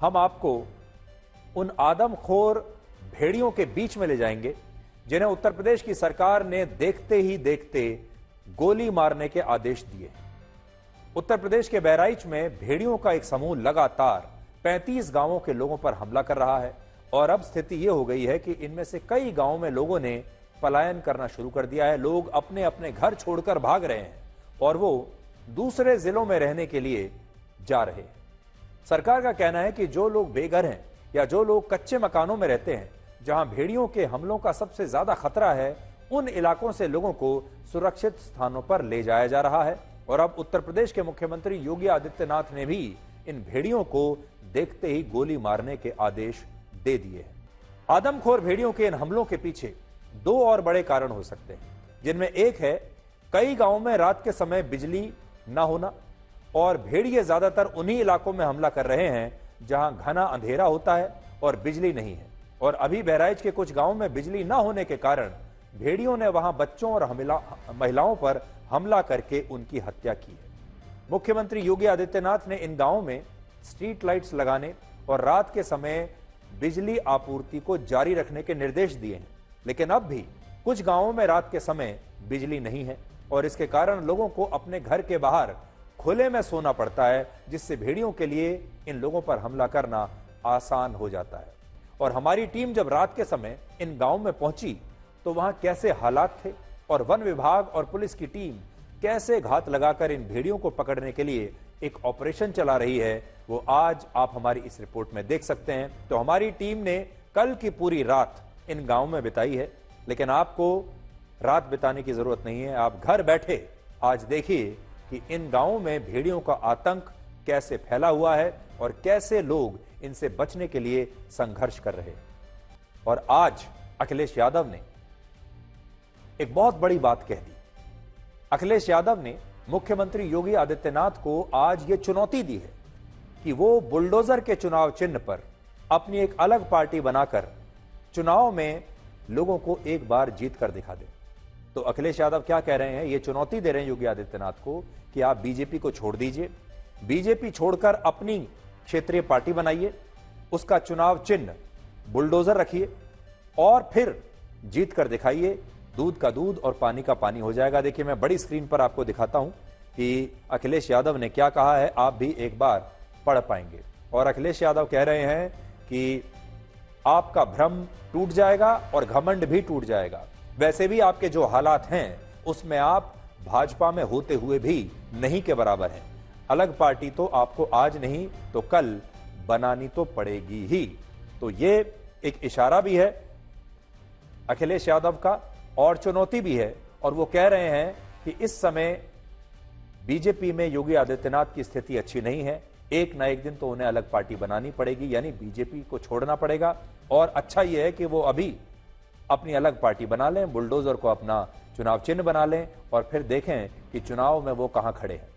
हम आपको उन आदमखोर भेड़ियों के बीच में ले जाएंगे जिन्हें उत्तर प्रदेश की सरकार ने देखते ही देखते गोली मारने के आदेश दिए। उत्तर प्रदेश के बहराइच में भेड़ियों का एक समूह लगातार 35 गांवों के लोगों पर हमला कर रहा है और अब स्थिति यह हो गई है कि इनमें से कई गांवों में लोगों ने पलायन करना शुरू कर दिया है। लोग अपने अपने घर छोड़कर भाग रहे हैं और वो दूसरे जिलों में रहने के लिए जा रहे हैं। सरकार का कहना है कि जो लोग बेघर हैं या जो लोग कच्चे मकानों में रहते हैं, जहां भेड़ियों के हमलों का सबसे ज्यादा खतरा है, उन इलाकों से लोगों को सुरक्षित स्थानों पर ले जाया जा रहा है। और अब उत्तर प्रदेश के मुख्यमंत्री योगी आदित्यनाथ ने भी इन भेड़ियों को देखते ही गोली मारने के आदेश दे दिए हैं। आदमखोर भेड़ियों के इन हमलों के पीछे दो और बड़े कारण हो सकते हैं, जिनमें एक है कई गांवों में रात के समय बिजली न होना और भेड़िए ज्यादातर उन्हीं इलाकों में हमला कर रहे हैं जहां घना अंधेरा होता है और बिजली नहीं है। और अभी बहराइच के कुछ गांवों में बिजली न होने के कारण भेड़ियों ने वहां बच्चों और महिलाओं पर हमला करके उनकी हत्या की है। मुख्यमंत्री योगी आदित्यनाथ ने इन गांवों में स्ट्रीट लाइट्स लगाने और रात के समय बिजली आपूर्ति को जारी रखने के निर्देश दिए हैं, लेकिन अब भी कुछ गांवों में रात के समय बिजली नहीं है और इसके कारण लोगों को अपने घर के बाहर खुले में सोना पड़ता है, जिससे भेड़ियों के लिए इन लोगों पर हमला करना आसान हो जाता है। और हमारी टीम जब रात के समय इन गांवों में पहुंची तो वहां कैसे हालात थे और वन विभाग और पुलिस की टीम कैसे घात लगाकर इन भेड़ियों को पकड़ने के लिए एक ऑपरेशन चला रही है, वो आज आप हमारी इस रिपोर्ट में देख सकते हैं। तो हमारी टीम ने कल की पूरी रात इन गांवों में बिताई है, लेकिन आपको रात बिताने की जरूरत नहीं है। आप घर बैठे आज देखिए कि इन गांवों में भेड़ियों का आतंक कैसे फैला हुआ है और कैसे लोग इनसे बचने के लिए संघर्ष कर रहे हैं। और आज अखिलेश यादव ने एक बहुत बड़ी बात कह दी। अखिलेश यादव ने मुख्यमंत्री योगी आदित्यनाथ को आज ये चुनौती दी है कि वो बुलडोजर के चुनाव चिन्ह पर अपनी एक अलग पार्टी बनाकर चुनाव में लोगों को एक बार जीत कर दिखा दे। तो अखिलेश यादव क्या कह रहे हैं, ये चुनौती दे रहे हैं योगी आदित्यनाथ को कि आप बीजेपी को छोड़ दीजिए, बीजेपी छोड़कर अपनी क्षेत्रीय पार्टी बनाइए, उसका चुनाव चिन्ह बुलडोजर रखिए और फिर जीत कर दिखाइए। दूध का दूध और पानी का पानी हो जाएगा। देखिए, मैं बड़ी स्क्रीन पर आपको दिखाता हूं कि अखिलेश यादव ने क्या कहा है, आप भी एक बार पढ़ पाएंगे। और अखिलेश यादव कह रहे हैं कि आपका भ्रम टूट जाएगा और घमंड भी टूट जाएगा। वैसे भी आपके जो हालात हैं उसमें आप भाजपा में होते हुए भी नहीं के बराबर हैं। अलग पार्टी तो आपको आज नहीं तो कल बनानी तो पड़ेगी ही। तो ये एक इशारा भी है अखिलेश यादव का और चुनौती भी है। और वो कह रहे हैं कि इस समय बीजेपी में योगी आदित्यनाथ की स्थिति अच्छी नहीं है, एक ना एक दिन तो उन्हें अलग पार्टी बनानी पड़ेगी, यानी बीजेपी को छोड़ना पड़ेगा। और अच्छा यह है कि वो अभी अपनी अलग पार्टी बना लें, बुलडोजर को अपना चुनाव चिन्ह बना लें और फिर देखें कि चुनाव में वो कहां खड़े हैं।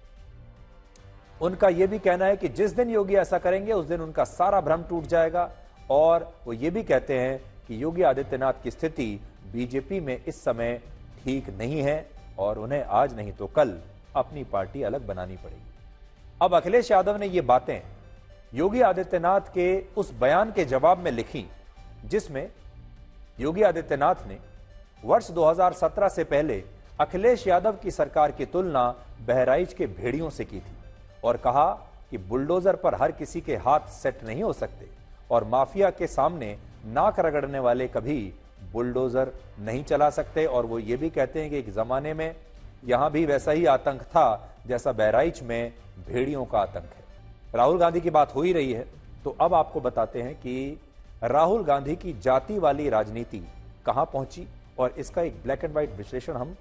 उनका यह भी कहना है कि जिस दिन योगी ऐसा करेंगे उस दिन उनका सारा भ्रम टूट जाएगा। और वो ये भी कहते हैं कि योगी आदित्यनाथ की स्थिति बीजेपी में इस समय ठीक नहीं है और उन्हें आज नहीं तो कल अपनी पार्टी अलग बनानी पड़ेगी। अब अखिलेश यादव ने ये बातें योगी आदित्यनाथ के उस बयान के जवाब में लिखी जिसमें योगी आदित्यनाथ ने वर्ष 2017 से पहले अखिलेश यादव की सरकार की तुलना बहराइच के भेड़ियों से की थी और कहा कि बुलडोजर पर हर किसी के हाथ सेट नहीं हो सकते और माफिया के सामने नाक रगड़ने वाले कभी बुलडोजर नहीं चला सकते। और वो ये भी कहते हैं कि एक जमाने में यहां भी वैसा ही आतंक था जैसा बहराइच में भेड़ियों का आतंक है। राहुल गांधी की बात हो ही रही है तो अब आपको बताते हैं कि राहुल गांधी की जाति वाली राजनीति कहां पहुंची और इसका एक ब्लैक एंड व्हाइट विश्लेषण हम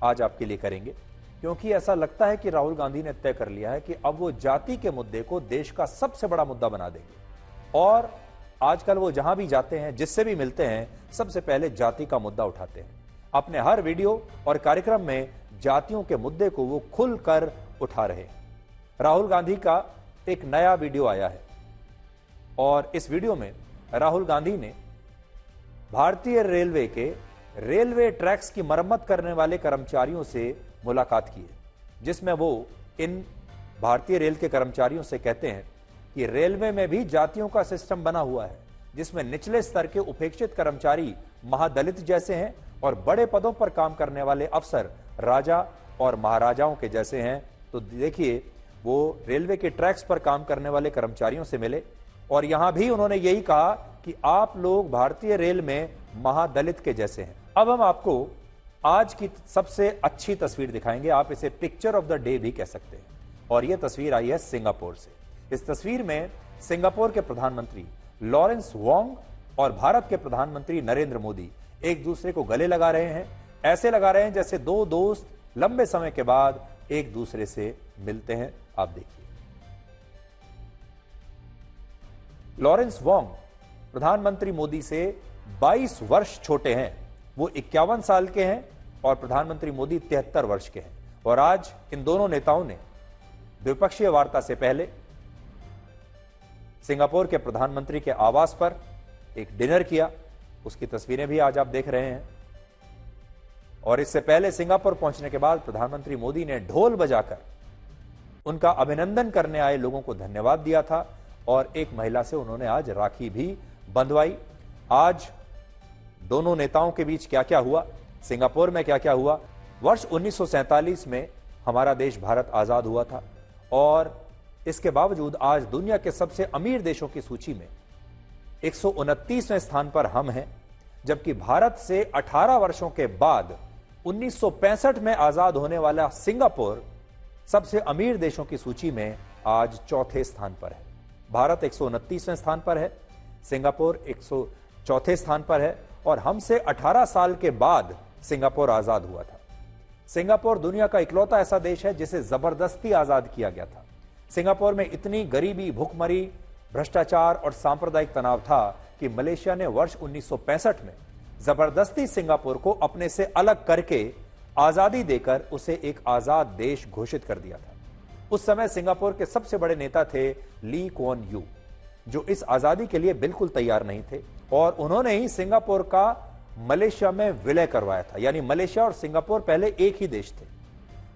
आज आपके लिए करेंगे, क्योंकि ऐसा लगता है कि राहुल गांधी ने तय कर लिया है कि अब वो जाति के मुद्दे को देश का सबसे बड़ा मुद्दा बना देंगे। और आजकल वो जहां भी जाते हैं, जिससे भी मिलते हैं, सबसे पहले जाति का मुद्दा उठाते हैं। अपने हर वीडियो और कार्यक्रम में जातियों के मुद्दे को वो खुलकर उठा रहे हैं। राहुल गांधी का एक नया वीडियो आया है और इस वीडियो में राहुल गांधी ने भारतीय रेलवे के रेलवे ट्रैक्स की मरम्मत करने वाले कर्मचारियों से मुलाकात की है, जिसमें वो इन भारतीय रेल के कर्मचारियों से कहते हैं कि रेलवे में भी जातियों का सिस्टम बना हुआ है, जिसमें निचले स्तर के उपेक्षित कर्मचारी महादलित जैसे हैं और बड़े पदों पर काम करने वाले अफसर राजा और महाराजाओं के जैसे हैं। तो देखिए, वो रेलवे के ट्रैक्स पर काम करने वाले कर्मचारियों से मिले और यहां भी उन्होंने यही कहा कि आप लोग भारतीय रेल में महादलित के जैसे हैं। अब हम आपको आज की सबसे अच्छी तस्वीर दिखाएंगे, आप इसे पिक्चर ऑफ द डे भी कह सकते हैं, और यह तस्वीर आई है सिंगापुर से। इस तस्वीर में सिंगापुर के प्रधानमंत्री लॉरेंस वोंग और भारत के प्रधानमंत्री नरेंद्र मोदी एक दूसरे को गले लगा रहे हैं। ऐसे लगा रहे हैं जैसे दो दोस्त लंबे समय के बाद एक दूसरे से मिलते हैं। आप देखिए, लॉरेंस वोंग प्रधानमंत्री मोदी से 22 वर्ष छोटे हैं। वो 51 साल के हैं और प्रधानमंत्री मोदी 73 वर्ष के हैं। और आज इन दोनों नेताओं ने द्विपक्षीय वार्ता से पहले सिंगापुर के प्रधानमंत्री के आवास पर एक डिनर किया। उसकी तस्वीरें भी आज आप देख रहे हैं। और इससे पहले सिंगापुर पहुंचने के बाद प्रधानमंत्री मोदी ने ढोल बजाकर उनका अभिनंदन करने आए लोगों को धन्यवाद दिया था और एक महिला से उन्होंने आज राखी भी बंधवाई। आज दोनों नेताओं के बीच क्या क्या हुआ, सिंगापुर में क्या क्या हुआ। वर्ष 1947 में हमारा देश भारत आजाद हुआ था और इसके बावजूद आज दुनिया के सबसे अमीर देशों की सूची में 129वें स्थान पर हम हैं, जबकि भारत से 18 वर्षों के बाद 1965 में आजाद होने वाला सिंगापुर सबसे अमीर देशों की सूची में आज चौथे स्थान पर है। भारत 129वें स्थान पर है, सिंगापुर 104 स्थान पर है और हमसे 18 साल के बाद सिंगापुर आजाद हुआ था। सिंगापुर दुनिया का इकलौता ऐसा देश है जिसे जबरदस्ती आजाद किया गया था। सिंगापुर में इतनी गरीबी, भुखमरी, भ्रष्टाचार और सांप्रदायिक तनाव था कि मलेशिया ने वर्ष 1965 में जबरदस्ती सिंगापुर को अपने से अलग करके आजादी देकर उसे एक आजाद देश घोषित कर दिया था। उस समय सिंगापुर के सबसे बड़े नेता थे ली कुआन यू, जो इस आजादी के लिए बिल्कुल तैयार नहीं थे और उन्होंने ही सिंगापुर का मलेशिया में विलय करवाया था। यानी मलेशिया और सिंगापुर पहले एक ही देश थे।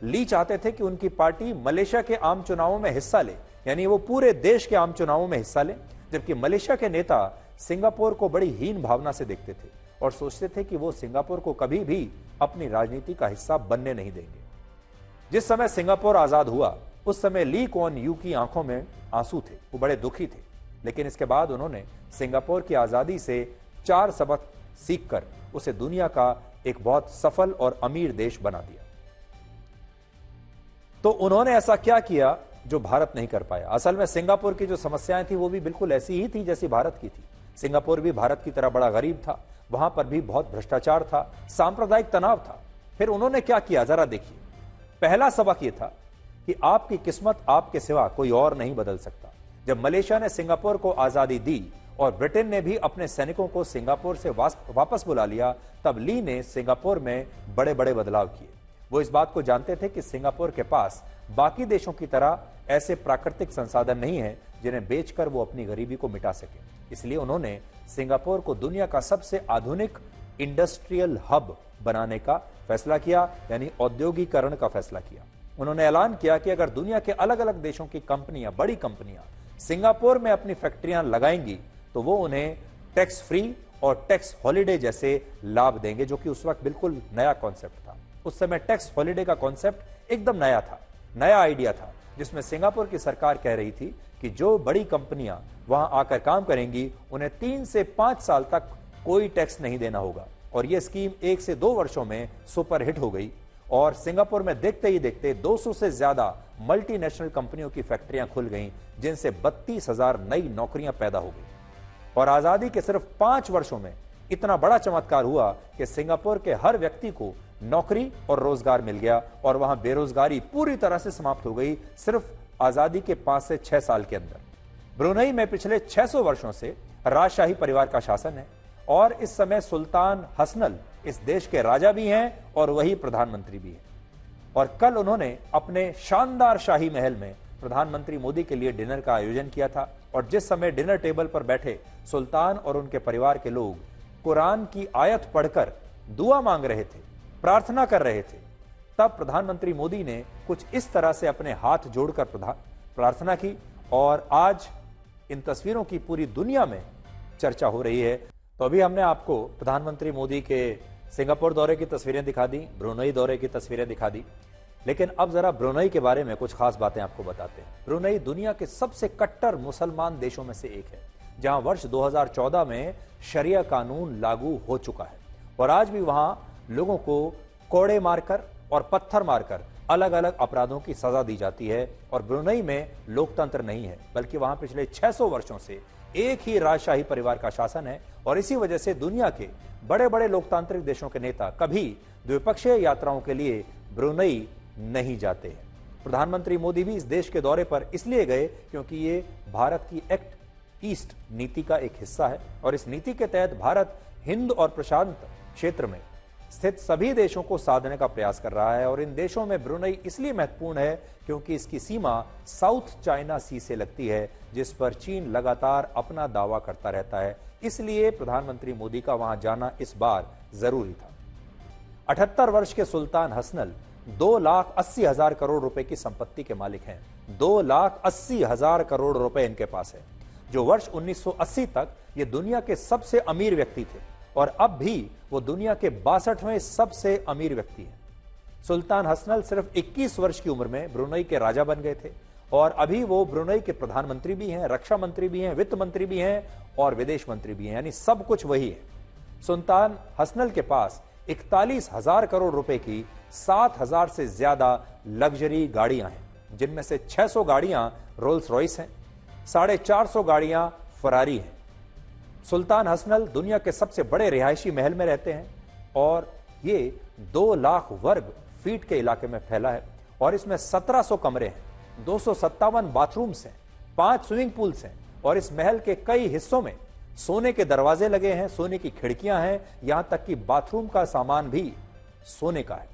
ली चाहते थे कि उनकी पार्टी मलेशिया के आम चुनावों में हिस्सा ले, यानी वो पूरे देश के आम चुनावों में हिस्सा ले, जबकि मलेशिया के नेता सिंगापुर को बड़ी हीन भावना से देखते थे और सोचते थे कि वो सिंगापुर को कभी भी अपनी राजनीति का हिस्सा बनने नहीं देंगे। जिस समय सिंगापुर आजाद हुआ उस समय ली कुआन यू की आंखों में आंसू थे, वो बड़े दुखी थे, लेकिन इसके बाद उन्होंने सिंगापुर की आजादी से 4 सबक सीखकर उसे दुनिया का एक बहुत सफल और अमीर देश बना दिया। तो उन्होंने ऐसा क्या किया जो भारत नहीं कर पाया? असल में सिंगापुर की जो समस्याएं थी वो भी बिल्कुल ऐसी ही थी जैसी भारत की थी। सिंगापुर भी भारत की तरह बड़ा गरीब था, वहां पर भी बहुत भ्रष्टाचार था, सांप्रदायिक तनाव था। फिर उन्होंने क्या किया, जरा देखिए। पहला सबक यह था कि आपकी किस्मत आपके सिवा कोई और नहीं बदल सकता। जब मलेशिया ने सिंगापुर को आजादी दी और ब्रिटेन ने भी अपने सैनिकों को सिंगापुर से वापस बुला लिया, तब ली ने सिंगापुर में बड़े बड़े बदलाव किए। वो इस बात को जानते थे कि सिंगापुर के पास बाकी देशों की तरह ऐसे प्राकृतिक संसाधन नहीं है जिन्हें बेचकर वो अपनी गरीबी को मिटा सके। इसलिए उन्होंने सिंगापुर को दुनिया का सबसे आधुनिक इंडस्ट्रियल हब बनाने का फैसला किया, यानी औद्योगिकरण का फैसला किया। उन्होंने ऐलान किया कि अगर दुनिया के अलग अलग देशों की कंपनियां, बड़ी कंपनियां सिंगापुर में अपनी फैक्ट्रियां लगाएंगी तो वो उन्हें टैक्स फ्री और टैक्स हॉलिडे जैसे लाभ देंगे, जो कि उस वक्त बिल्कुल नया कॉन्सेप्ट था। उस समय टैक्स हॉलिडे का कॉन्सेप्ट एकदम नया था, नया आइडिया था, जिसमें सिंगापुर की सरकार कह रही थी कि जो बड़ी कंपनियां वहां आकर काम करेंगी उन्हें 3 से 5 साल तक कोई टैक्स नहीं देना होगा। और यह स्कीम 1 से 2 वर्षों में सुपरहिट हो गई और सिंगापुर में देखते ही देखते 200 से ज्यादा मल्टीनेशनल कंपनियों की फैक्ट्रियां खुल गईं, जिनसे 32,000 नई नौकरियां पैदा हो गई। और आजादी के सिर्फ 5 वर्षों में इतना बड़ा चमत्कार हुआ कि सिंगापुर के हर व्यक्ति को नौकरी और रोजगार मिल गया और वहां बेरोजगारी पूरी तरह से समाप्त हो गई, सिर्फ आजादी के 5 से 6 साल के अंदर। ब्रुनेई में पिछले 600 वर्षों से राजशाही परिवार का शासन है और इस समय सुल्तान हसनल इस देश के राजा भी हैं और वही प्रधानमंत्री भी हैं। और कल उन्होंने अपने शानदार शाही महल में प्रधानमंत्री मोदी के लिए डिनर का आयोजन किया था और जिस समय डिनर टेबल पर बैठे सुल्तान और उनके परिवार के लोग कुरान की आयत पढ़कर दुआ मांग रहे थे, प्रार्थना कर रहे थे, तब प्रधानमंत्री मोदी ने कुछ इस तरह से अपने हाथ जोड़कर प्रार्थना की और आज इन तस्वीरों की पूरी दुनिया में चर्चा हो रही है। तो अभी हमने आपको प्रधानमंत्री मोदी के सिंगापुर दौरे की तस्वीरें दिखा दी, ब्रुनई दौरे की तस्वीरें दिखा दी, लेकिन अब जरा ब्रुनई के बारे में कुछ खास बातें आपको बताते हैं। ब्रुनई दुनिया के सबसे कट्टर मुसलमान देशों में से एक है, जहां वर्ष 2014 में शरिया कानून लागू हो चुका है और आज भी वहां लोगों को कोड़े मारकर और पत्थर मारकर अलग अलग अपराधों की सजा दी जाती है। और ब्रुनई में लोकतंत्र नहीं है, बल्कि वहां पिछले 600 वर्षों से एक ही राजशाही परिवार का शासन है और इसी वजह से दुनिया के बड़े बड़े लोकतांत्रिक देशों के नेता कभी द्विपक्षीय यात्राओं के लिए ब्रुनई नहीं जाते हैं। प्रधानमंत्री मोदी भी इस देश के दौरे पर इसलिए गए क्योंकि ये भारत की एक्ट ईस्ट नीति का एक हिस्सा है और इस नीति के तहत भारत हिंद और प्रशांत क्षेत्र में स्थित सभी देशों को साधने का प्रयास कर रहा है। और इन देशों में ब्रुनई इसलिए महत्वपूर्ण है क्योंकि इसकी सीमा साउथ चाइना सी से लगती है, जिस पर चीन लगातार अपना दावा करता रहता है। इसलिए प्रधानमंत्री मोदी का वहां जाना इस बार जरूरी था। 78 वर्ष के सुल्तान हसनल 2,80,000 करोड़ रुपए की संपत्ति के मालिक हैं। 2,80,000 करोड़ रुपए इनके पास है, जो वर्ष 1980 तक ये दुनिया के सबसे अमीर व्यक्ति थे और अब भी वो दुनिया के 62वें सबसे अमीर व्यक्ति हैं। सुल्तान हसनल सिर्फ 21 वर्ष की उम्र में ब्रुनई के राजा बन गए थे और अभी वो ब्रुनई के प्रधानमंत्री भी हैं, रक्षा मंत्री भी हैं, वित्त मंत्री भी हैं और विदेश मंत्री भी हैं, यानी सब कुछ वही है। सुल्तान हसनल के पास 41,000 करोड़ रुपए की 7,000 से ज्यादा लग्जरी गाड़ियां हैं, जिनमें से 600 गाड़ियां रोल्स रॉयस हैं, 450 गाड़ियां फरारी हैं। सुल्तान हसनल दुनिया के सबसे बड़े रिहायशी महल में रहते हैं और ये 2 लाख वर्ग फीट के इलाके में फैला है और इसमें 1700 कमरे हैं, 257 बाथरूम्स हैं, 5 स्विमिंग पूल्स हैं और इस महल के कई हिस्सों में सोने के दरवाजे लगे हैं, सोने की खिड़कियां हैं, यहां तक कि बाथरूम का सामान भी सोने का है।